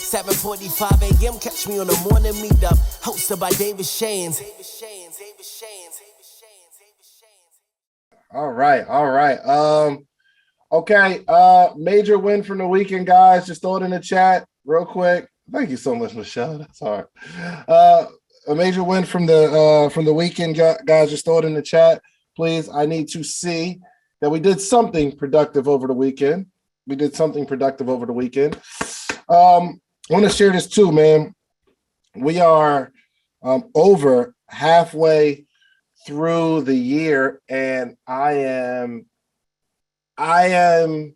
7:45 a.m. Catch me on the morning meetup, hosted by David Shanes. All right. Okay. Major win from the weekend, guys. Just throw it in the chat real quick. Thank you so much, Michelle. That's hard. A major win from the weekend, guys. Just throw it in the chat, please. I need to see that we did something productive over the weekend. I want to share this too, man. We are over halfway through the year, and I am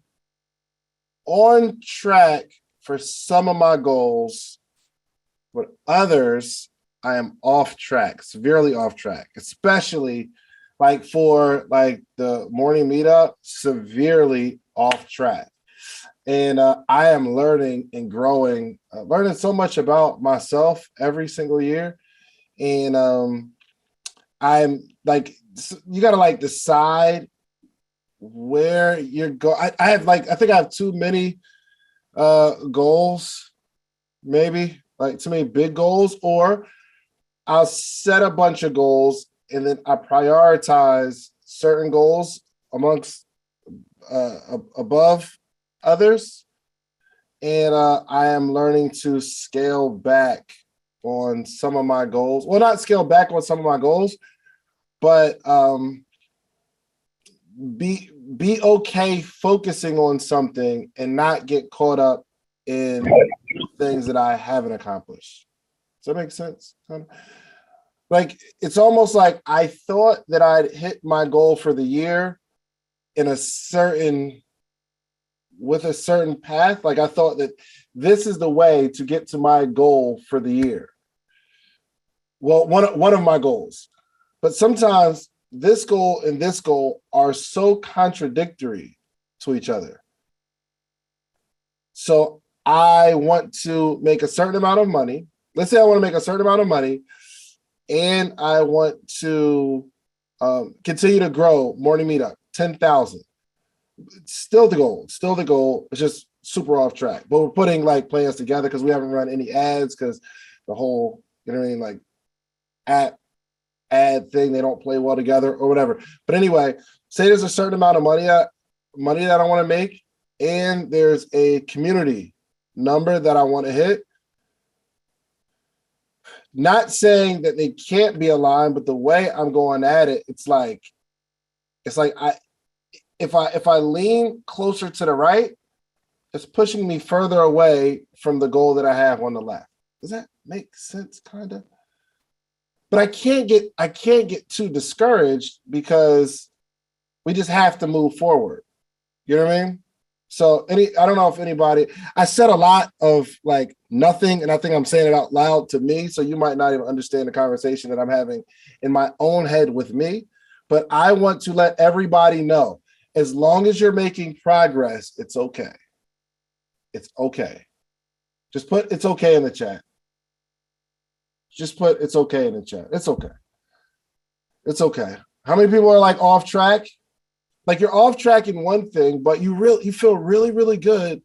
on track for some of my goals, but others I am off track, severely off track, especially like for like the morning meetup, severely off track. And I am learning and growing, learning so much about myself every single year. And I'm like, you got to like decide where you're going. I think I have too many goals, maybe like too many big goals, or I'll set a bunch of goals and then I prioritize certain goals amongst above others. And I am learning to scale back on some of my goals. Well, not scale back on some of my goals, but be okay focusing on something and not get caught up in things that I haven't accomplished. Does that make sense? Like, it's almost like I thought that I'd hit my goal for the year with a certain path. Like, I thought that this is the way to get to my goal for the year. Well, one of my goals. But sometimes this goal and this goal are so contradictory to each other. So I want to make a certain amount of money. Let's say I want to make a certain amount of money, and I want to continue to grow morning meetup, 10,000. Still the goal. It's just super off track. But we're putting like plans together because we haven't run any ads because the whole, you know what I mean, like ad thing, they don't play well together or whatever. But anyway, say there's a certain amount of money that I want to make, and there's a community number that I want to hit. Not saying that they can't be aligned, but the way I'm going at it, it's like if I lean closer to the right, it's pushing me further away from the goal that I have on the left. Does that make sense? Kind of. But I can't get too discouraged because we just have to move forward. You know what I mean? So I don't know if anybody, I said a lot of like nothing, and I think I'm saying it out loud to me. So you might not even understand the conversation that I'm having in my own head with me. But I want to let everybody know, as long as you're making progress, it's okay. It's okay. Just put it's okay in the chat. Just put it's okay in the chat. It's okay. It's okay. How many people are like off track? Like, you're off track in one thing, but you feel really, really good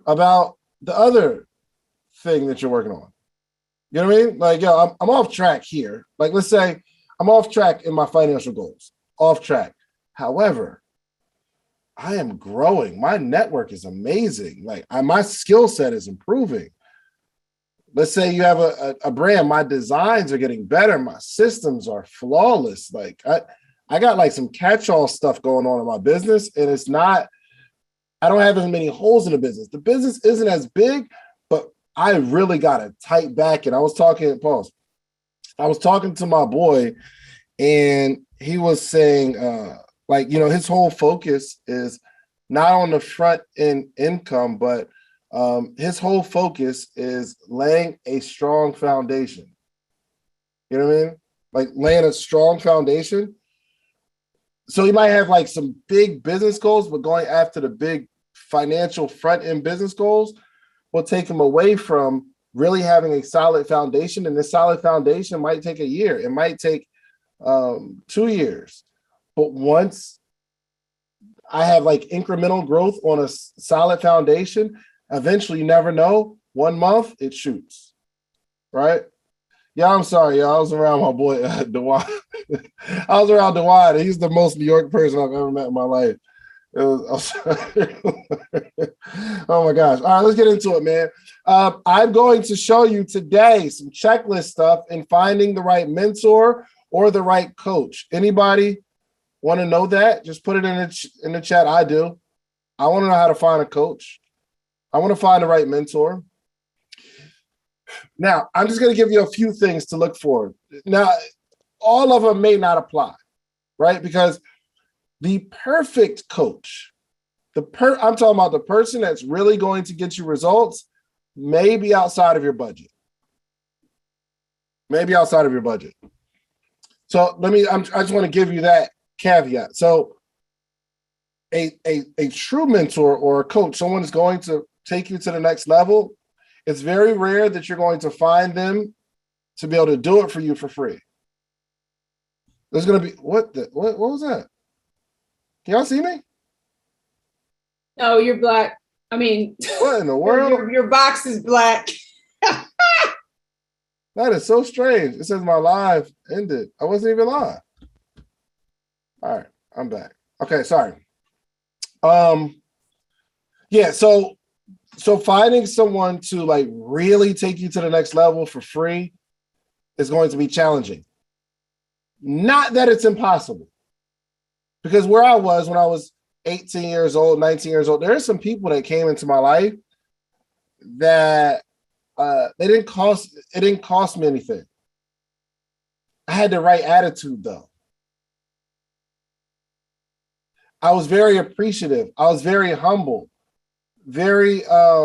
about the other thing that you're working on. You know what I mean? Like, yo, I'm off track here. Like, let's say I'm off track in my financial goals. Off track. However, I am growing. My network is amazing. Like, my skill set is improving. Let's say you have a brand. My designs are getting better. My systems are flawless. Like, I got like some catch-all stuff going on in my business, and it's not, I don't have as many holes in the business. The business isn't as big, but I really got to tight back. And I was talking to my boy, and he was saying, like, you know, his whole focus is not on the front end income, but his whole focus is laying a strong foundation. You know what I mean? Like, laying a strong foundation. So he might have like some big business goals, but going after the big financial front end business goals will take him away from really having a solid foundation. And this solid foundation might take a year. It might take 2 years. But once I have like incremental growth on a solid foundation, eventually, you never know, 1 month, it shoots, right? Yeah, I'm sorry, y'all. I was around my boy, Dewan. I was around Dewan. He's the most New York person I've ever met in my life. Oh my gosh. All right, let's get into it, man. I'm going to show you today some checklist stuff in finding the right mentor or the right coach. Anybody want to know that? Just put it in the chat. I do. I want to know how to find a coach. I want to find the right mentor. Now, I'm just going to give you a few things to look for. Now, all of them may not apply, right? Because the perfect coach, I'm talking about the person that's really going to get you results, may be outside of your budget. Maybe outside of your budget. So I just want to give you that caveat. So a true mentor or a coach, someone is going to take you to the next level. It's very rare that you're going to find them to be able to do it for you for free. There's going to be, what was that? Can y'all see me? No, you're black. I mean, what in the world? Your box is black. That is so strange. It says my live ended. I wasn't even live. All right, I'm back. Okay, sorry. Yeah, so finding someone to like really take you to the next level for free is going to be challenging. Not that it's impossible. Because where I was when I was 18 years old, 19 years old, there are some people that came into my life that it didn't cost me anything. I had the right attitude though. I was very appreciative. I was very humble. Very I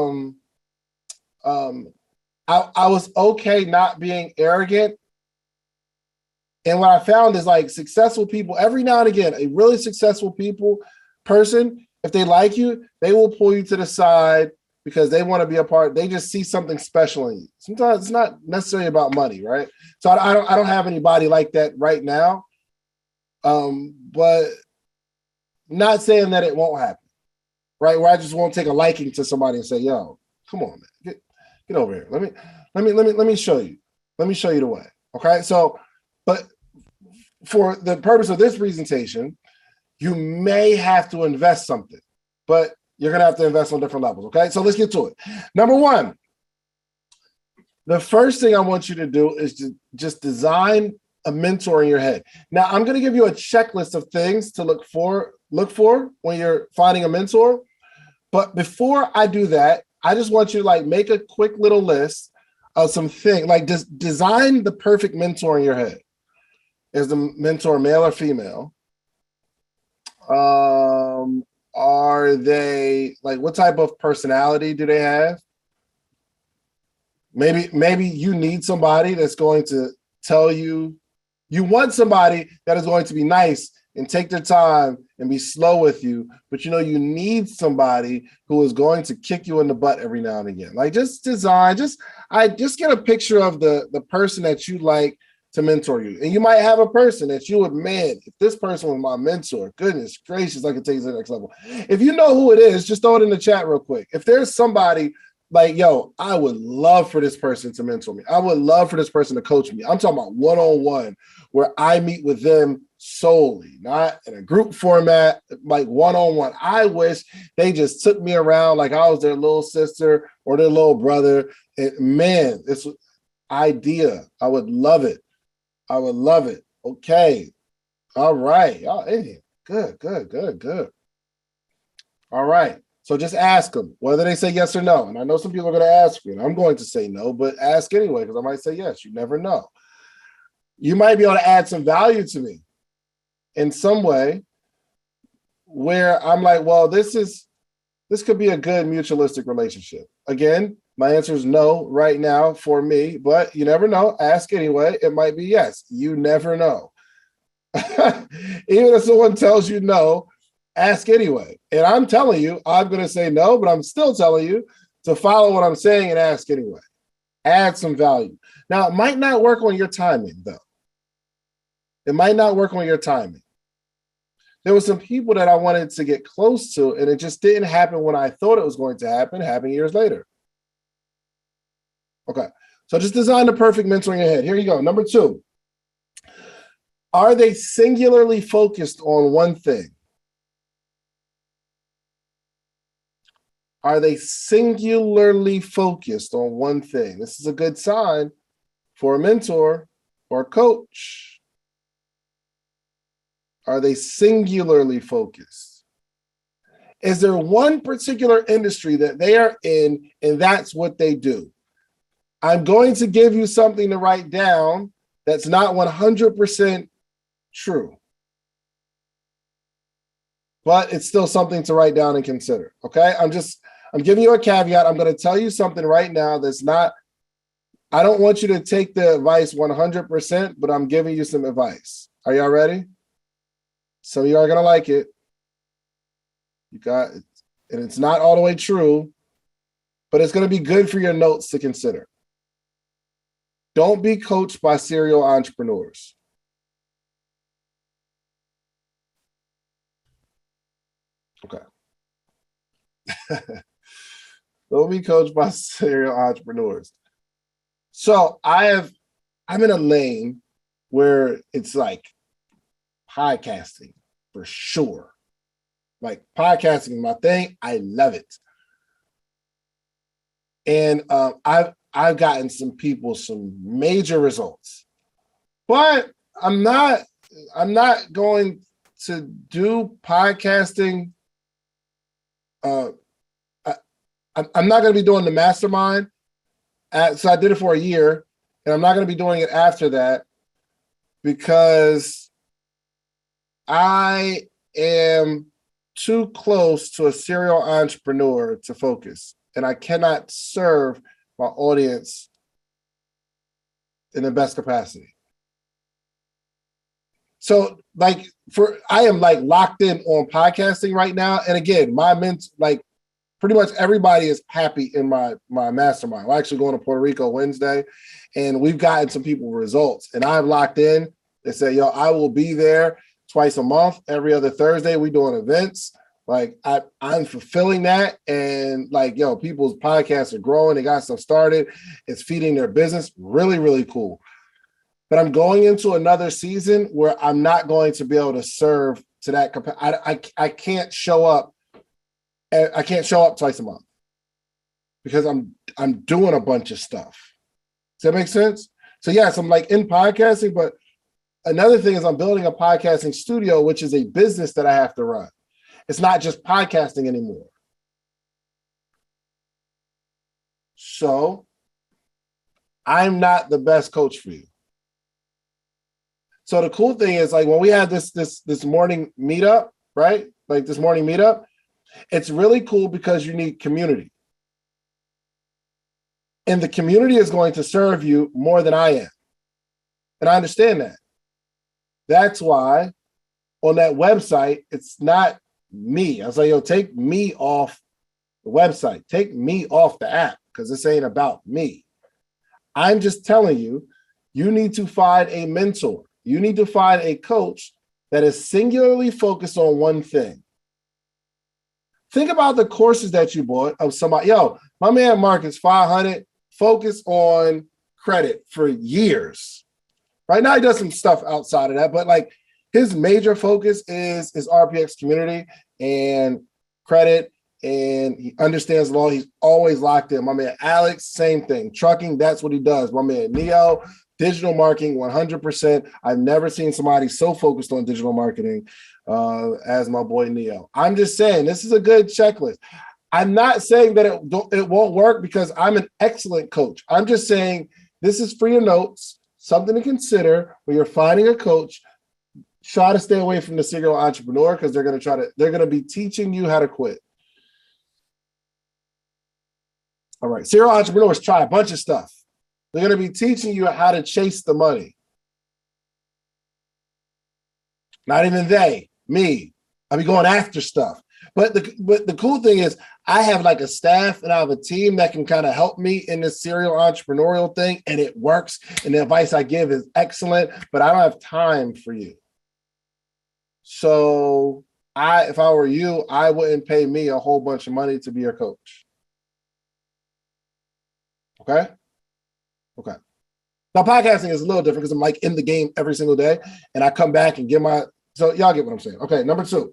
was okay not being arrogant. And what I found is like successful people, every now and again, a really successful person, if they like you, they will pull you to the side because they want to be a part. They just see something special in you. Sometimes it's not necessarily about money, right? So I don't have anybody like that right now. But not saying that it won't happen, right? Where I just won't take a liking to somebody and say, "Yo, come on, man, get over here. Let me show you. Let me show you the way." Okay, so. But for the purpose of this presentation, you may have to invest something, but you're going to have to invest on different levels. Okay, so let's get to it. Number one, the first thing I want you to do is to just design a mentor in your head. Now, I'm going to give you a checklist of things to look for when you're finding a mentor. But before I do that, I just want you to like make a quick little list of some things, like just design the perfect mentor in your head. Is the mentor male or female? Are they like, what type of personality do they have? Maybe you need somebody that's going to tell you, you want somebody that is going to be nice and take their time and be slow with you, but you need somebody who is going to kick you in the butt every now and again. Like just get a picture of the person that you like to mentor you. And you might have a person that you would, man, if this person was my mentor, goodness gracious, I could take you to the next level. If you know who it is, just throw it in the chat real quick. If there's somebody like, yo, I would love for this person to mentor me. I would love for this person to coach me. I'm talking about one-on-one where I meet with them solely, not in a group format, like one-on-one. I wish they just took me around like I was their little sister or their little brother. And man, this idea, I would love it. I would love it. Okay. All right. Y'all in here. Good. All right. So just ask them whether they say yes or no. And I know some people are going to ask you, and I'm going to say no, but ask anyway, because I might say yes. You never know. You might be able to add some value to me in some way where I'm like, well, this could be a good mutualistic relationship. Again, my answer is no right now for me, but you never know. Ask anyway. It might be yes. You never know. Even if someone tells you no, ask anyway. And I'm telling you, I'm going to say no, but I'm still telling you to follow what I'm saying and ask anyway. Add some value. Now, it might not work on your timing, though. It might not work on your timing. There were some people that I wanted to get close to, and it just didn't happen when I thought it was going to happen. It happened years later. Okay. So just design the perfect mentor in your head. Here you go. Number 2. Are they singularly focused on one thing? Are they singularly focused on one thing? This is a good sign for a mentor or a coach. Are they singularly focused? Is there one particular industry that they are in and that's what they do? I'm going to give you something to write down that's not 100% true, but it's still something to write down and consider. Okay. I'm giving you a caveat. I'm going to tell you something right now that's not, I don't want you to take the advice 100%, but I'm giving you some advice. Are y'all ready? Some of you are going to like it. You got it. And it's not all the way true, but it's going to be good for your notes to consider. Don't be coached by serial entrepreneurs. Okay. Don't be coached by serial entrepreneurs. So I'm in a lane where it's like podcasting for sure. Like podcasting is my thing. I love it. And I've gotten some people some major results. But I'm not going to do podcasting. I'm not going to be doing the mastermind. So I did it for a year, and I'm not going to be doing it after that because I am too close to a serial entrepreneur to focus, and I cannot serve my audience in the best capacity. So I am locked in on podcasting right now. And again, pretty much everybody is happy in my mastermind. We're actually going to Puerto Rico Wednesday, and we've gotten some people results. And I've locked in. They say, yo, I will be there twice a month. Every other Thursday, we doing events. I'm fulfilling that. And people's podcasts are growing. They got stuff started. It's feeding their business. Really, really cool. But I'm going into another season where I'm not going to be able to serve to that capacity. I can't show up. I can't show up twice a month because I'm doing a bunch of stuff. Does that make sense? So yes, I'm in podcasting, but another thing is I'm building a podcasting studio, which is a business that I have to run. It's not just podcasting anymore. So I'm not the best coach for you. So the cool thing is when we had this morning meetup, right? This morning meetup, it's really cool because you need community. And the community is going to serve you more than I am. And I understand that. That's why on that website, it's not me. I was like, yo, take me off the website. Take me off the app because this ain't about me. I'm just telling you, you need to find a mentor. You need to find a coach that is singularly focused on one thing. Think about the courses that you bought of somebody. Yo, my man Mark is 500, focused on credit for years. Right now, he does some stuff outside of that, but his major focus is RPX community and credit, and he understands law. He's always locked in. My man Alex, same thing. Trucking, that's what he does. My man Neo, digital marketing, 100%. I've never seen somebody so focused on digital marketing as my boy Neo. I'm just saying this is a good checklist. I'm not saying that it won't work because I'm an excellent coach. I'm just saying this is for your notes, something to consider when you're finding a coach. Try to stay away from the serial entrepreneur because they're going to be teaching you how to quit. All right. Serial entrepreneurs try a bunch of stuff. They're going to be teaching you how to chase the money. Not even me. I'll be going after stuff. But the cool thing is I have a staff and I have a team that can kind of help me in this serial entrepreneurial thing, and it works. And the advice I give is excellent, but I don't have time for you. So if I were you, I wouldn't pay me a whole bunch of money to be your coach. Okay? Okay. Now, podcasting is a little different because I'm like in the game every single day and I come back and get so y'all get what I'm saying. Okay, number 2.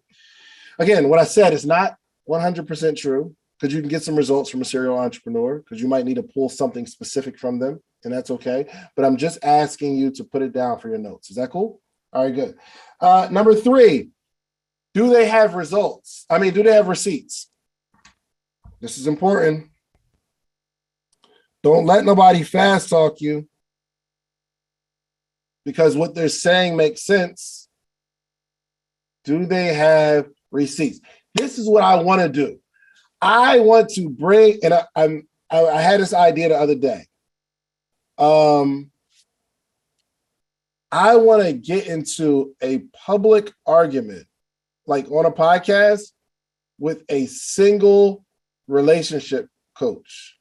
Again, what I said is not 100% true because you can get some results from a serial entrepreneur because you might need to pull something specific from them, and that's okay. But I'm just asking you to put it down for your notes. Is that cool? All right, good. Number 3, do they have results? Do they have receipts? This is important. Don't let nobody fast talk you because what they're saying makes sense. Do they have receipts? This is what I want to do. I want to bring, and I had this idea the other day. I want to get into a public argument, like on a podcast, with a single relationship coach.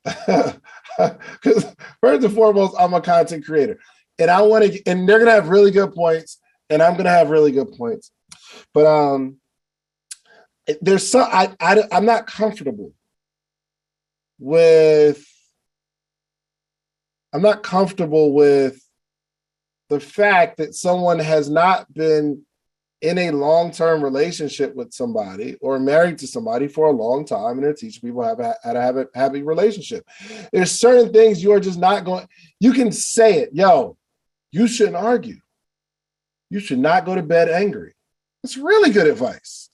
Because first and foremost, I'm a content creator, and I want to, and they're gonna have really good points, and I'm gonna have really good points. But there's some I'm not comfortable with. I'm not comfortable with the fact that someone has not been in a long-term relationship with somebody or married to somebody for a long time, and they're teaching people how to have a happy relationship. There's certain things you are just not going. You can say it, yo. You shouldn't argue. You should not go to bed angry. It's really good advice.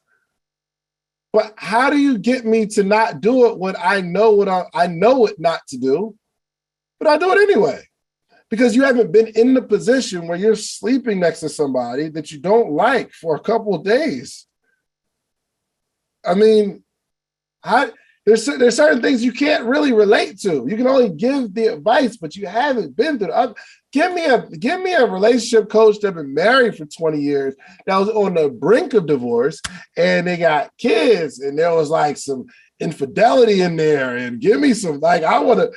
But how do you get me to not do it when I know I know what not to do, but I do it anyway? Because you haven't been in the position where you're sleeping next to somebody that you don't like for a couple of days. There's certain things you can't really relate to. You can only give the advice, but you haven't been through the Give me a relationship coach that's been married for 20 years that was on the brink of divorce and they got kids and there was like some infidelity in there. And give me some, I want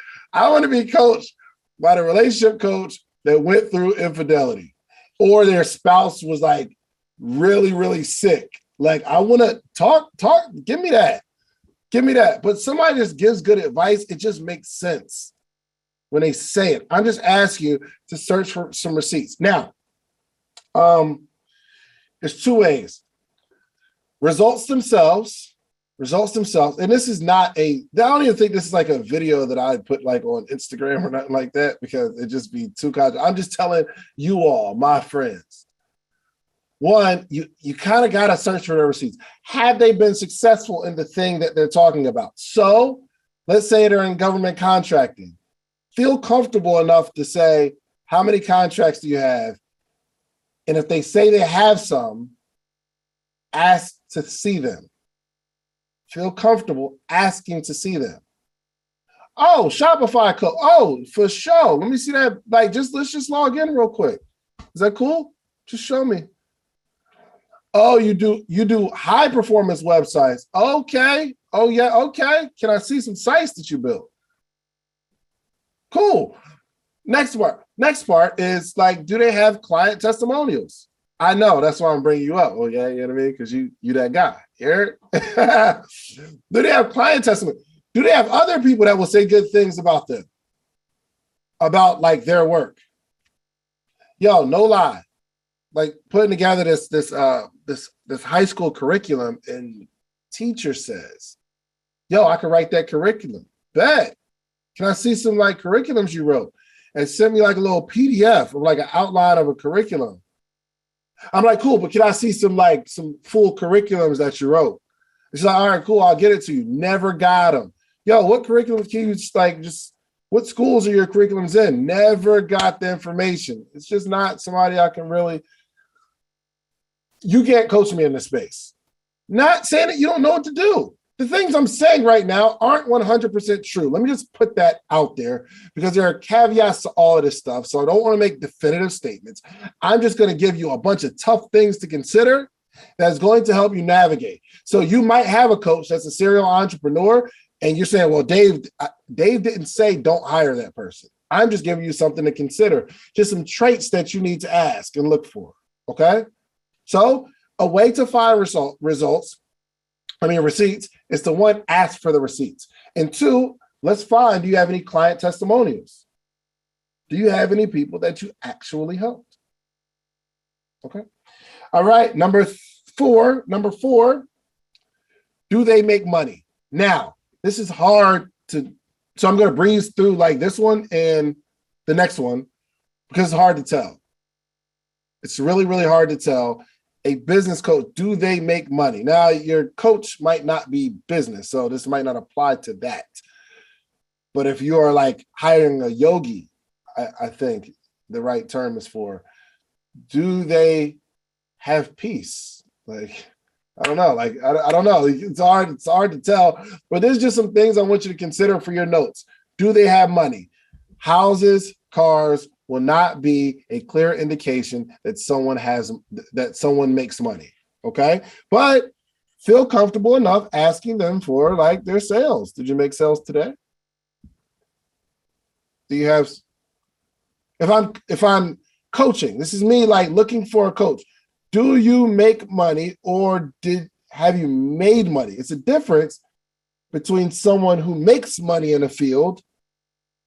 to be coached by the relationship coach that went through infidelity or their spouse was like really, really sick. I want to talk, give me that. But somebody just gives good advice. It just makes sense when they say it. I'm just asking you to search for some receipts. Now, there's 2 ways. Results themselves, and this is not I don't even think this is like a video that I put on Instagram or nothing like that because it'd just be too controversial. I'm just telling you all, my friends. One, you kind of got to search for their receipts. Have they been successful in the thing that they're talking about? So let's say they're in government contracting. Feel comfortable enough to say, how many contracts do you have? And if they say they have some, ask to see them. Feel comfortable asking to see them. Oh, Shopify code. Oh, for sure. Let me see that. Let's just log in real quick. Is that cool? Just show me. Oh, you do high performance websites. Okay. Oh yeah. Okay. Can I see some sites that you built? Cool. Next part is do they have client testimonials? I know that's why I'm bringing you up. Oh yeah, you know what I mean? Because you that guy. Here. Do they have client testimony? Do they have other people that will say good things about them? About their work? Yo, no lie. Putting together this high school curriculum, and teacher says, yo, I can write that curriculum. Bet. Can I see some curriculums you wrote? And send me a little PDF of an outline of a curriculum. I'm cool, but can I see some full curriculums that you wrote? It's all right, cool, I'll get it to you. Never got them. Yo, what curriculums can you what schools are your curriculums in? Never got the information. It's just not somebody I can really. You can't coach me in this space. Not saying that you don't know what to do. The things I'm saying right now aren't 100% true. Let me just put that out there because there are caveats to all of this stuff. So I don't want to make definitive statements. I'm just going to give you a bunch of tough things to consider that's going to help you navigate. So you might have a coach that's a serial entrepreneur and you're saying, well, Dave didn't say don't hire that person. I'm just giving you something to consider, just some traits that you need to ask and look for, okay? So a way to find receipts is to 1, ask for the receipts. And 2, Let's find, do you have any client testimonials? Do you have any people that you actually helped? Okay. All right. Number four, do they make money? Now, this is hard to, so I'm going to breeze through like this one and the next one because it's hard to tell. It's really, really hard to tell. A business coach, do they make money? Now, your coach might not be business, so this might not apply to that. But if you are like hiring a yogi, I think the right term is for, do they have peace? Like, I don't know. Like, I don't know. It's hard to tell, but there's just some things I want you to consider for your notes. Do they have money? Houses, cars will not be a clear indication that someone makes money. Okay. But feel comfortable enough asking them for like their sales. Did you make sales today? Do you have, if I'm coaching, this is me like looking for a coach. Do you make money or have you made money? It's a difference between someone who makes money in a field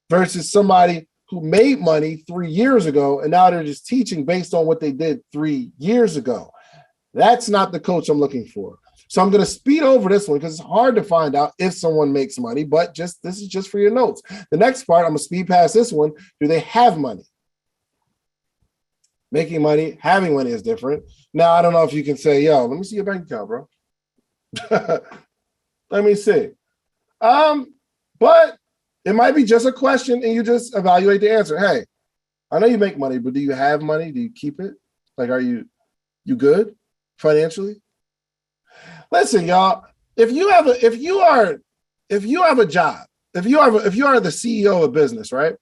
versus somebody who made money 3 years ago and now they're just teaching based on what they did 3 years ago. That's not the coach I'm looking for. So I'm going to speed over this one because it's hard to find out if someone makes money, but this is just for your notes. The next part, I'm going to speed past this one. Do they have money? Making money, having money is different. Now, I don't know if you can say, yo, let me see your bank account, bro. Let me see. But it might be just a question and you just evaluate the answer. Hey, I know you make money, but do you have money? Do you keep it? Like, are you good financially? Listen, y'all, if you are a job, if you are the CEO of a business, right?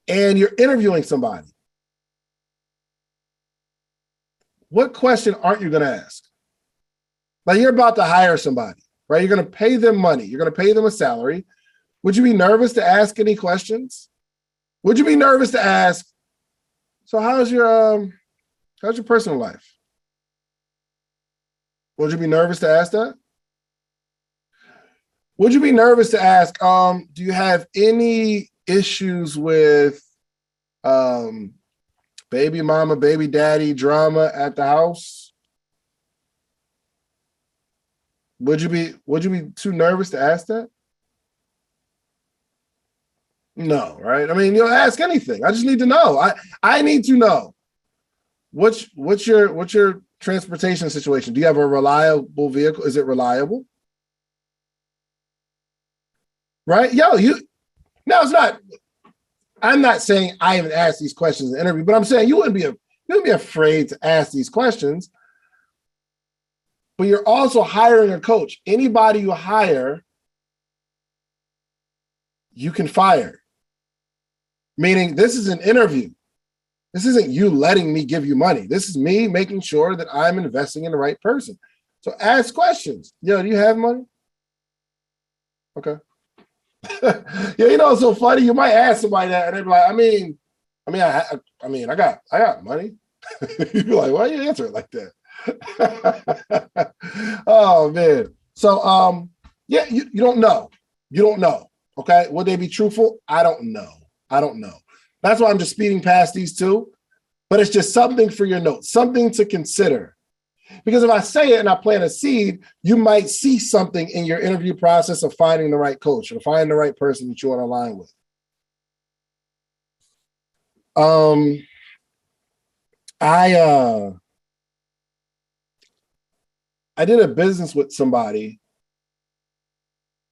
And you're interviewing somebody, what question aren't you going to ask? Like, you're about to hire somebody, right? You're going to pay them money. You're going to pay them a salary. Would you be nervous to ask any questions? Would you be nervous to ask, so how's your personal life? Would you be nervous to ask that? Would you be nervous to ask, do you have any issues with baby mama, baby daddy drama at the house? Would you be too nervous to ask that? No, right? I mean, you'll ask anything. I just need to know. I need to know. What's your transportation situation? Do you have a reliable vehicle? Is it reliable? Right? No, it's not. I'm not saying I even ask these questions in the interview, but I'm saying you wouldn't be afraid to ask these questions. But you're also hiring a coach. Anybody you hire, you can fire. Meaning this is an interview. This isn't you letting me give you money. This is me making sure that I'm investing in the right person. So ask questions. Yo, do you have money? Okay. Yeah, it's so funny. You might ask somebody that, and they'd be like, I got money. You'd be like, why do you answer it like that? Oh man. So yeah, you don't know. You don't know. Okay. Would they be truthful? I don't know. That's why I'm just speeding past these two. But it's just something for your notes, something to consider. Because if I say it and I plant a seed, you might see something in your interview process of finding the right coach or finding the right person that you want to align with. I did a business with somebody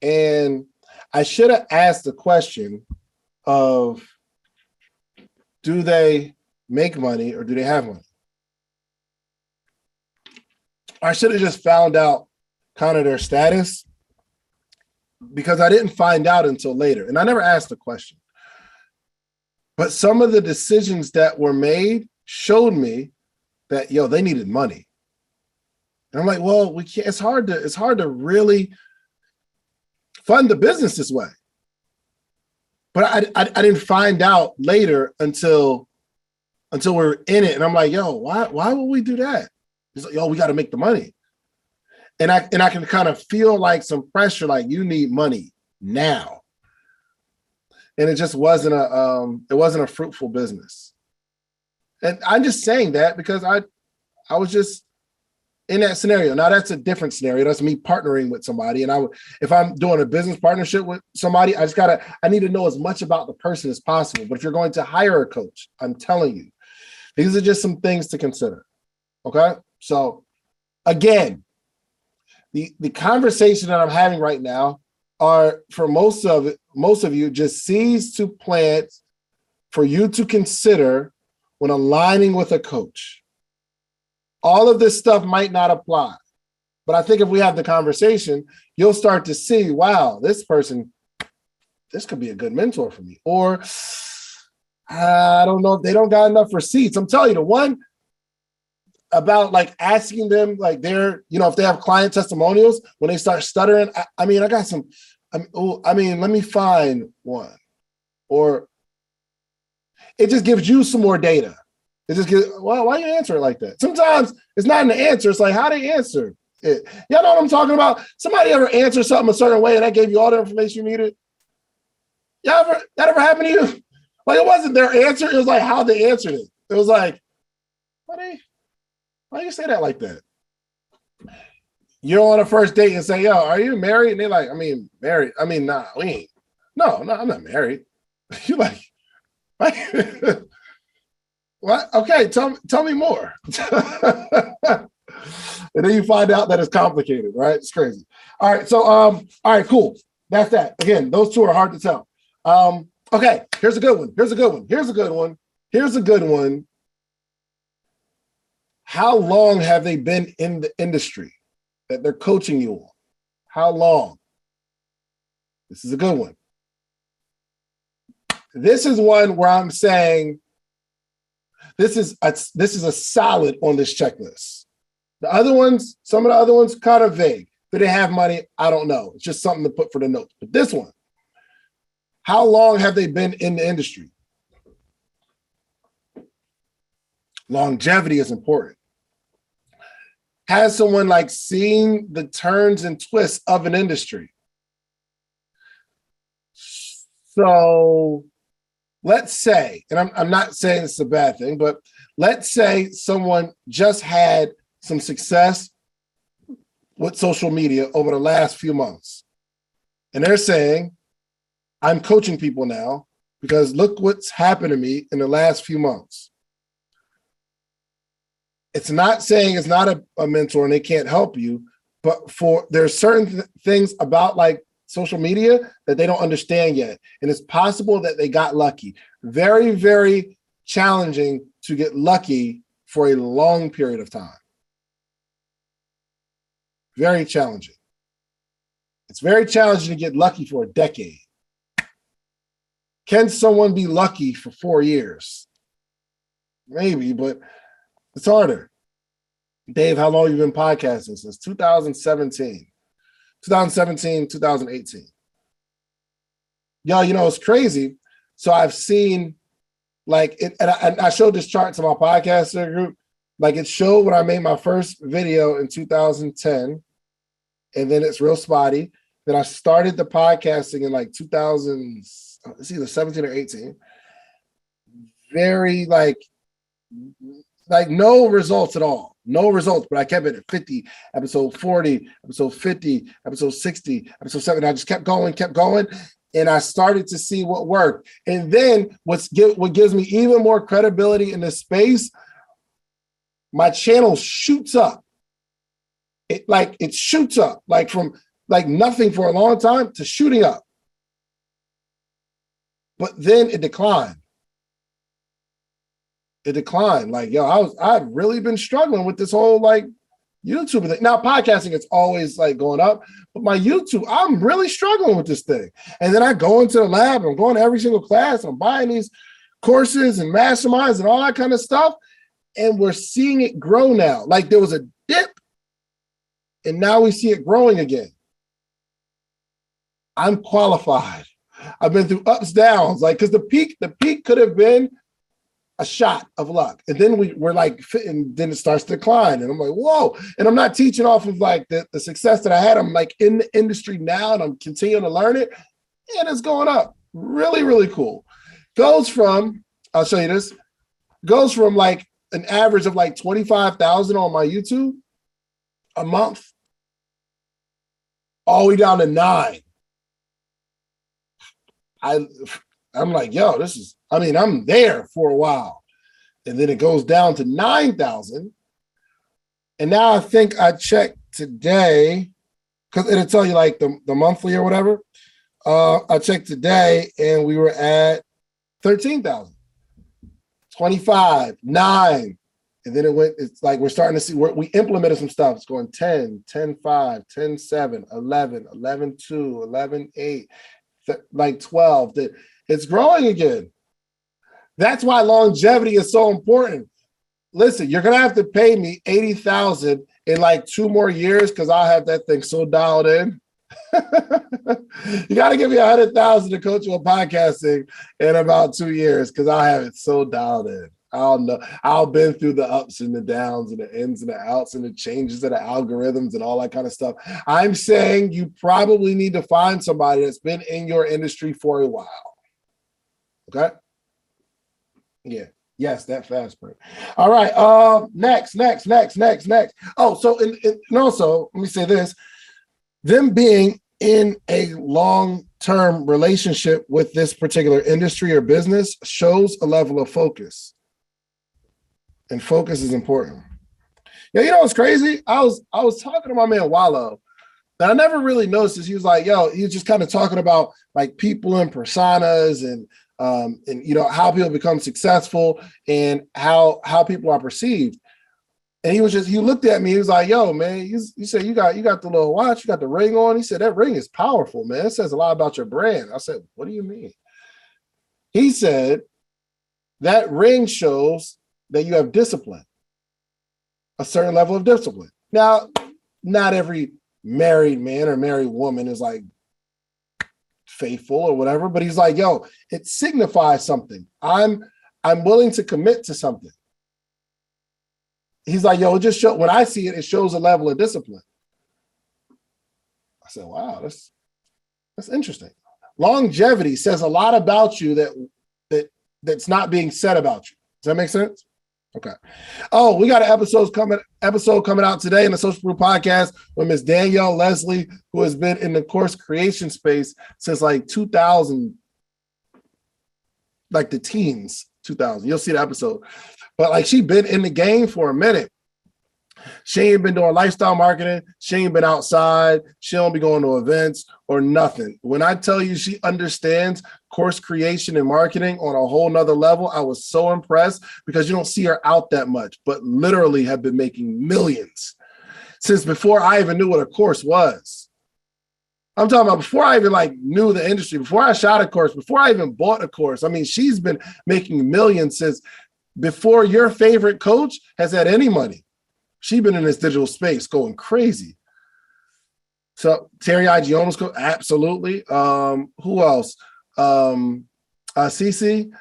and I should have asked the question of, do they make money or do they have money? I should have just found out kind of their status because I didn't find out until later. And I never asked the question. But some of the decisions that were made showed me that, they needed money. And I'm like, well, we can't, it's hard to really fund the business this way. But I didn't find out later until we're in it. And I'm like, why would we do that? He's like, we got to make the money. And I can kind of feel like some pressure, like you need money now. and it just wasn't a fruitful business. And I'm just saying that because I was just in that scenario. Now that's a different scenario. That's me partnering with somebody. And if I'm doing a business partnership with somebody, I need to know as much about the person as possible. But if you're going to hire a coach, I'm telling you, these are just some things to consider. Okay. So again, the conversation that I'm having right now are for most of you just seeds to plant for you to consider when aligning with a coach. All of this stuff might not apply, but I think if we have the conversation, you'll start to see, wow, this could be a good mentor for me. Or I don't know if they don't got enough receipts. I'm telling you, the one about like asking them, like if they have client testimonials, when they start stuttering, let me find one. Or it just gives you some more data. It just gives, well, why you answer it like that? Sometimes it's not an answer. It's like how they answer it. Y'all know what I'm talking about? Somebody ever answer something a certain way and that gave you all the information you needed? That ever happened to you? Like it wasn't their answer. It was like how they answered it. It was like, why you say that like that? You're on a first date and say, yo, are you married? And they're like, married. Nah, we ain't. No, I'm not married. You're like, what? Okay, tell me more. And then you find out that it's complicated, right? It's crazy. All right, so all right, cool. That's that. Again, those two are hard to tell. Okay, here's a good one. How long have they been in the industry that they're coaching you on? How long? This is a good one. This is one where I'm saying this is a solid on this checklist. The other ones, some of the other ones, kind of vague. Do they have money? I don't know. It's just something to put for the notes. But this one, how long have they been in the industry? Longevity is important. Has someone like seen the turns and twists of an industry? So let's say, and I'm not saying it's a bad thing, but let's say someone just had some success with social media over the last few months. And they're saying, I'm coaching people now because look what's happened to me in the last few months. It's not saying it's not a mentor and they can't help you, but there's certain things about like social media that they don't understand yet. And it's possible that they got lucky. Very, very challenging to get lucky for a long period of time. Very challenging. It's very challenging to get lucky for a decade. Can someone be lucky for 4 years? Maybe, but it's harder. Dave, how long have you been podcasting? Since 2017. 2018. Y'all, it's crazy. So I've seen like it, and I showed this chart to my podcaster group. Like it showed when I made my first video in 2010, and then it's real spotty. Then I started the podcasting in like 2000, it's either 17 or 18. Very like no results at all. No results, but I kept it at 50, episode 40, episode 50, episode 60, episode 70. I just kept going. And I started to see what worked. And then what gives me even more credibility in this space, my channel shoots up. It shoots up, like from like nothing for a long time to shooting up. But then it declined. Like, yo, I've really been struggling with this whole like YouTube thing. Now podcasting, it's always like going up, but my YouTube, I'm really struggling with this thing. And then I go into the lab, I'm going to every single class, I'm buying these courses and masterminds and all that kind of stuff. And we're seeing it grow now. Like there was a dip and now we see it growing again. I'm qualified. I've been through ups, downs, like, because the peak could have been a shot of luck. And then we're like, and then it starts to decline. And I'm like, whoa. And I'm not teaching off of like the success that I had. I'm like in the industry now and I'm continuing to learn it. And it's going up. Really, really cool. Goes from, I'll show you this, goes from like an average of like 25,000 on my YouTube a month, all the way down to 9. I'm like, yo, I'm there for a while. And then it goes down to 9,000. And now I think I checked today, because it'll tell you like the monthly or whatever. I checked today and we were at 13,000, 25, 9. And then it's like we're starting to see we implemented some stuff. It's going 10, 10, 5, 10, 7, 11, 11, 2, 11, 8, like 12. It's growing again. That's why longevity is so important. Listen, you're going to have to pay me 80,000 in like 2 more years because I'll have that thing so dialed in. You got to give me 100,000 to coach you on podcasting in about 2 years because I'll have it so dialed in. I'll know. I'll been through the ups and the downs and the ins and the outs and the changes of the algorithms and all that kind of stuff. I'm saying you probably need to find somebody that's been in your industry for a while. Okay? Yeah. Yes, that fast break. All right. Next. Oh, so and also, let me say this. Them being in a long-term relationship with this particular industry or business shows a level of focus. And focus is important. Yeah, you know what's crazy? I was talking to my man Wallow, and I never really noticed this. He was like, yo, he was just kind of talking about like people and personas and you know how people become successful and how people are perceived. And he looked at me, he was like, yo, man, you said you got the little watch, you got the ring on. He said, that ring is powerful, man. It says a lot about your brand. I said, what do you mean? He said, that ring shows that you have discipline, a certain level of discipline. Now, not every married man or married woman is like faithful or whatever, but he's like, yo, it signifies something. I'm willing to commit to something. He's like, yo, it just when I see it, it shows a level of discipline. I said, wow, that's interesting. Longevity says a lot about you that's not being said about you. Does that make sense? Okay. Oh, we got an episode coming out today in the Social Proof Podcast with Miss Danielle Leslie, who has been in the course creation space since like 2000, like the teens, 2000. You'll see the episode. But like she been in the game for a minute. She ain't been doing lifestyle marketing. She ain't been outside. She don't be going to events or nothing. When I tell you she understands course creation and marketing on a whole nother level, I was so impressed because you don't see her out that much, but literally have been making millions since before I even knew what a course was. I'm talking about before I even like knew the industry, before I shot a course, before I even bought a course. I mean, she's been making millions since before your favorite coach has had any money. She's been in this digital space going crazy. So Terry Igione's absolutely. Who else? Cece,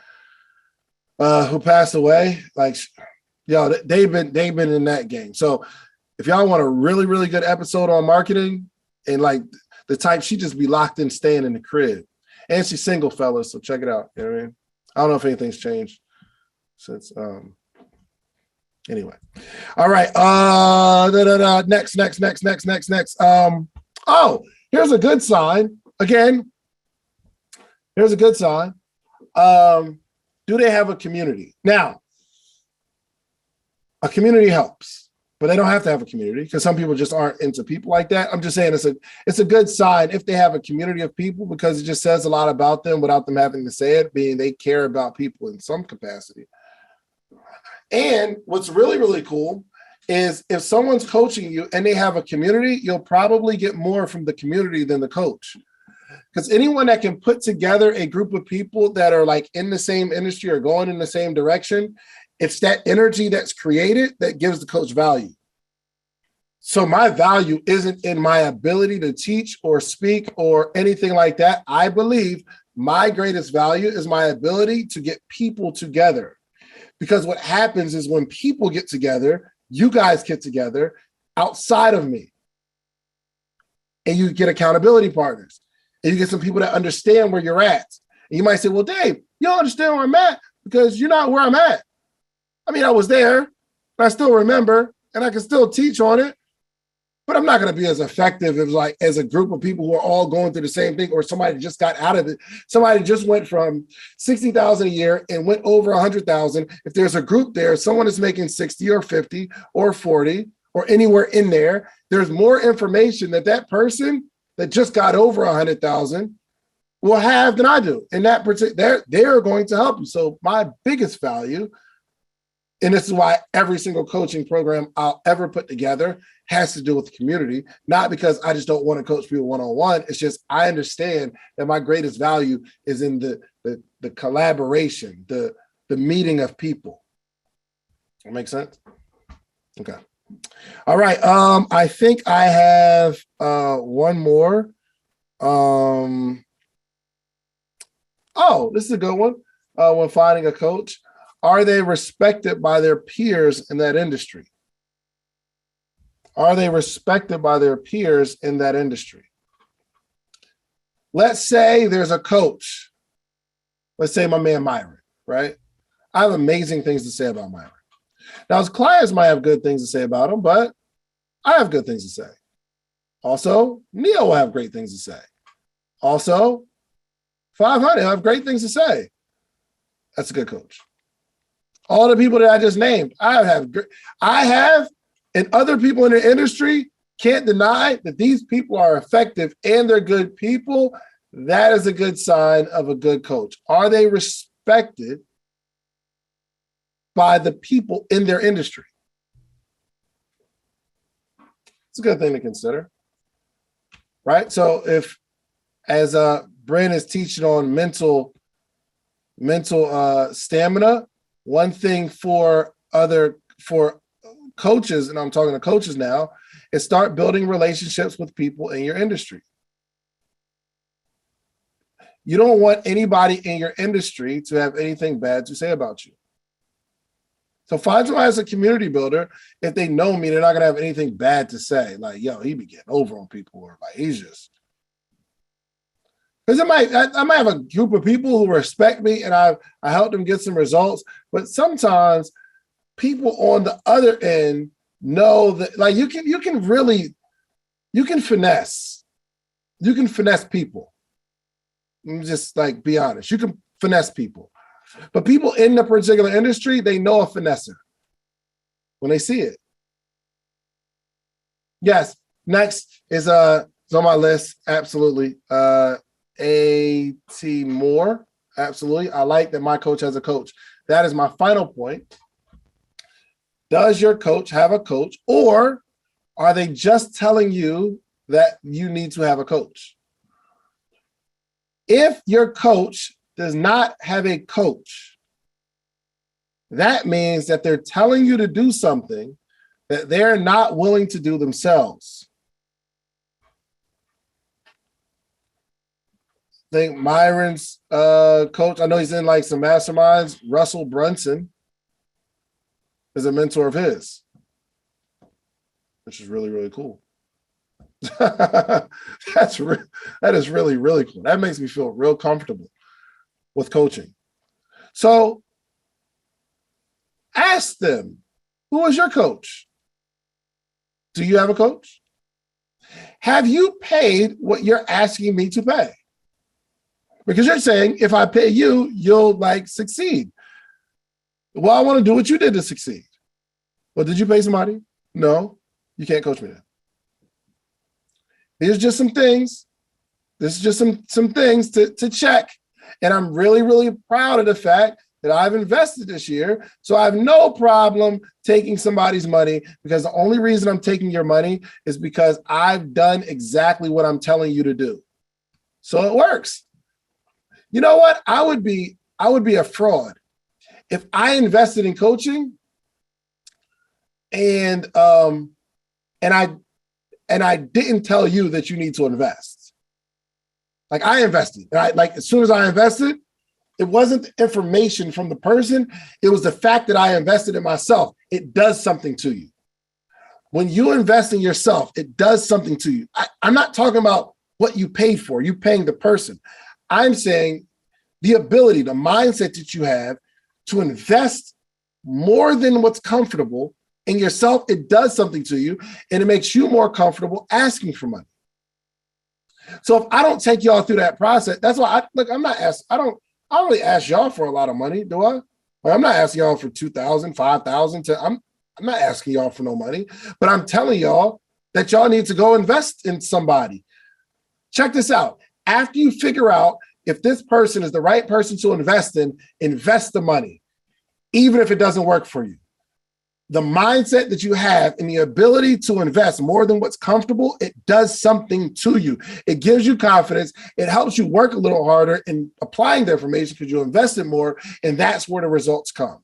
who passed away. Like, yo, they've been in that game. So if y'all want a really, really good episode on marketing and like the type, she just be locked in, staying in the crib. And she's single, fellas. So check it out. You know what I mean? I don't know if anything's changed since anyway. All right. Next. Oh, here's a good sign. Again, here's a good sign. Do they have a community? Now, a community helps, but they don't have to have a community because some people just aren't into people like that. I'm just saying it's a good sign if they have a community of people because it just says a lot about them without them having to say it, being they care about people in some capacity. And what's really, really cool is if someone's coaching you and they have a community, you'll probably get more from the community than the coach. Because anyone that can put together a group of people that are like in the same industry or going in the same direction, it's that energy that's created that gives the coach value. So my value isn't in my ability to teach or speak or anything like that. I believe my greatest value is my ability to get people together. Because what happens is when people get together, you guys get together outside of me. And you get accountability partners. And you get some people that understand where you're at. And you might say, well, Dave, you don't understand where I'm at because you're not where I'm at. I mean, I was there, and I still remember, and I can still teach on it, but I'm not going to be as effective as a group of people who are all going through the same thing, or somebody just got out of it. Somebody just went from 60,000 a year and went over 100,000. If there's a group there, someone is making 60 or 50 or 40 or anywhere in there, there's more information that person that just got over 100,000 will have than I do. In that particular, they're going to help you. So my biggest value, and this is why every single coaching program I'll ever put together has to do with the community, not because I just don't want to coach people one-on-one. It's just I understand that my greatest value is in the collaboration, the meeting of people. That make sense? Okay. All right. I think I have one more. Oh, this is a good one. When finding a coach, are they respected by their peers in that industry? Are they respected by their peers in that industry? Let's say there's a coach. Let's say my man Myron, right? I have amazing things to say about Myron. Now, his clients might have good things to say about him, but I have good things to say. Also, Neil will have great things to say. Also, 500 have great things to say. That's a good coach. All the people that I just named, I have, and other people in the industry can't deny that these people are effective and they're good people. That is a good sign of a good coach. Are they respected by the people in their industry? It's a good thing to consider, right? So if, as Brent is teaching on mental stamina, one thing for coaches, and I'm talking to coaches now, is start building relationships with people in your industry. You don't want anybody in your industry to have anything bad to say about you. So find somebody as a community builder. If they know me, they're not going to have anything bad to say. Like, yo, he be getting over on people, or like, he's just. Because I might have a group of people who respect me and I help them get some results. But sometimes people on the other end know that, like, you can finesse. You can finesse people. Let me just like be honest. You can finesse people. But people in the particular industry, they know a finesser when they see it. Yes, next is on my list. Absolutely. A.T. Moore. Absolutely. I like that my coach has a coach. That is my final point. Does your coach have a coach, or are they just telling you that you need to have a coach? If your coach does not have a coach, that means that they're telling you to do something that they're not willing to do themselves. I think Myron's coach, I know he's in like some masterminds, Russell Brunson is a mentor of his, which is really, really cool. That is really, really cool. That makes me feel real comfortable with coaching. So ask them, who is your coach? Do you have a coach? Have you paid what you're asking me to pay? Because you're saying, if I pay you, you'll like succeed. Well, I want to do what you did to succeed. Well, did you pay somebody? No, you can't coach me then. These are just some things. This is just some things to check. And I'm really, really proud of the fact that I've invested this year. So I have no problem taking somebody's money, because the only reason I'm taking your money is because I've done exactly what I'm telling you to do. So it works. You know what? I would be a fraud if I invested in coaching and I didn't tell you that you need to invest. Like, I invested. And as soon as I invested, it wasn't the information from the person. It was the fact that I invested in myself. It does something to you. When you invest in yourself, it does something to you. I'm not talking about what you paid for. You paying the person. I'm saying the ability, the mindset that you have to invest more than what's comfortable in yourself, it does something to you and it makes you more comfortable asking for money. So if I don't take y'all through that process, that's why I don't really ask y'all for a lot of money, do I? Like, I'm not asking y'all for 2,000, 5,000. I'm not asking y'all for no money, but I'm telling y'all that y'all need to go invest in somebody. Check this out. After you figure out if this person is the right person to invest in, invest the money, even if it doesn't work for you. The mindset that you have and the ability to invest more than what's comfortable, it does something to you. It gives you confidence. It helps you work a little harder in applying the information because you invested more, and that's where the results come.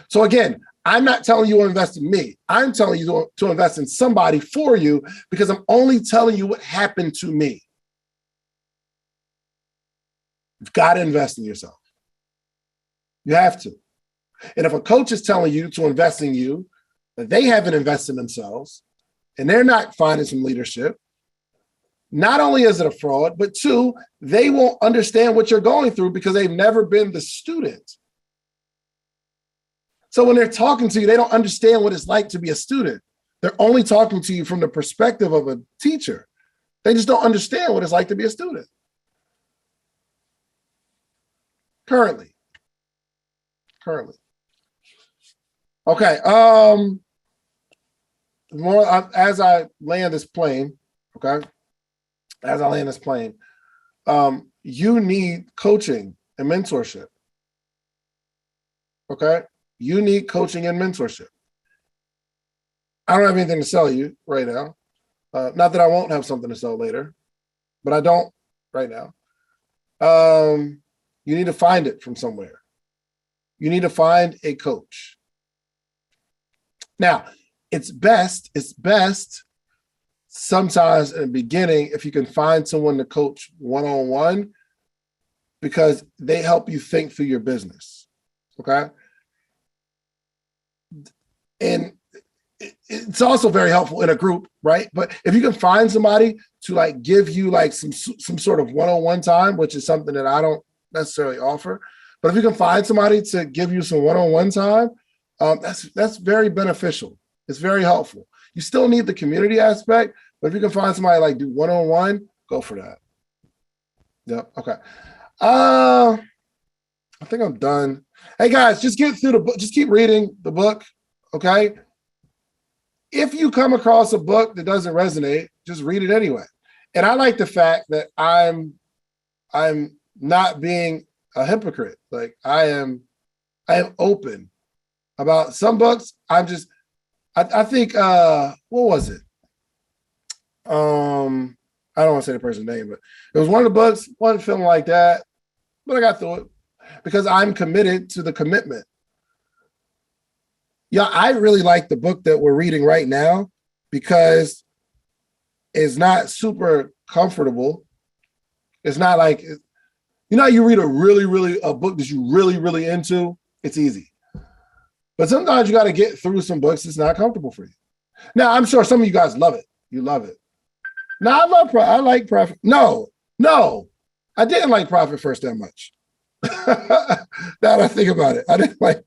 So again, I'm not telling you to invest in me. I'm telling you to invest in somebody for you because I'm only telling you what happened to me. You've got to invest in yourself. You have to. And if a coach is telling you to invest in you, but they haven't invested in themselves, and they're not finding some leadership, not only is it a fraud, but two, they won't understand what you're going through because they've never been the student. So when they're talking to you, they don't understand what it's like to be a student. They're only talking to you from the perspective of a teacher. They just don't understand what it's like to be a student. Currently. Okay. As I land this plane, okay. You need coaching and mentorship. Okay. You need coaching and mentorship. I don't have anything to sell you right now. Not that I won't have something to sell later, but I don't right now. You need to find it from somewhere. You need to find a coach. Now, it's best sometimes in the beginning if you can find someone to coach one-on-one because they help you think through your business, okay? And it's also very helpful in a group, right? But if you can find somebody to like give you like some sort of one-on-one time, which is something that I don't necessarily offer, but if you can find somebody to give you some one-on-one time, that's very beneficial. It's very helpful. You still need the community aspect, but if you can find somebody like do one-on-one, go for that. Yep. Okay. I think I'm done. Hey guys, just get through the book. Just keep reading the book. Okay. If you come across a book that doesn't resonate, just read it anyway. And I like the fact that I'm not being a hypocrite. Like I am open about some books. I think what was it? I don't want to say the person's name, but it was one of the books, one film like that, but I got through it because I'm committed to the commitment. Yeah, I really like the book that we're reading right now because it's not super comfortable. It's not like, you know, you read a book that you really into, it's easy. But sometimes you got to get through some books that's not comfortable for you. Now, I'm sure some of you guys love it. You love it. Now, I like Profit. No, I didn't like Profit First that much. Now that I think about it, I didn't like,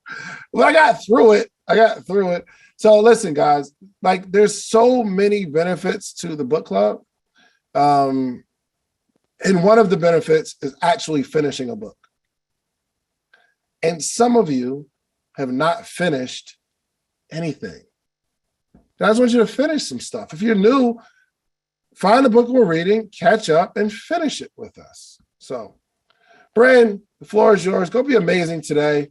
but I got through it. So listen, guys, like there's so many benefits to the book club. And one of the benefits is actually finishing a book. And some of you have not finished anything. I just want you to finish some stuff. If you're new, find the book we're reading, catch up, and finish it with us. So, Bryn, the floor is yours. Go be amazing today.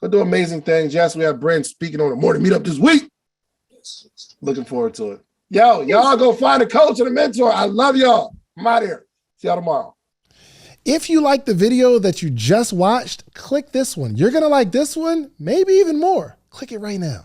Go do amazing things. Yes, we have Bryn speaking on the morning meetup this week. Looking forward to it. Yo, y'all go find a coach and a mentor. I love y'all. I'm out of here. See y'all tomorrow. If you like the video that you just watched, click this one. You're going to like this one, maybe even more. Click it right now.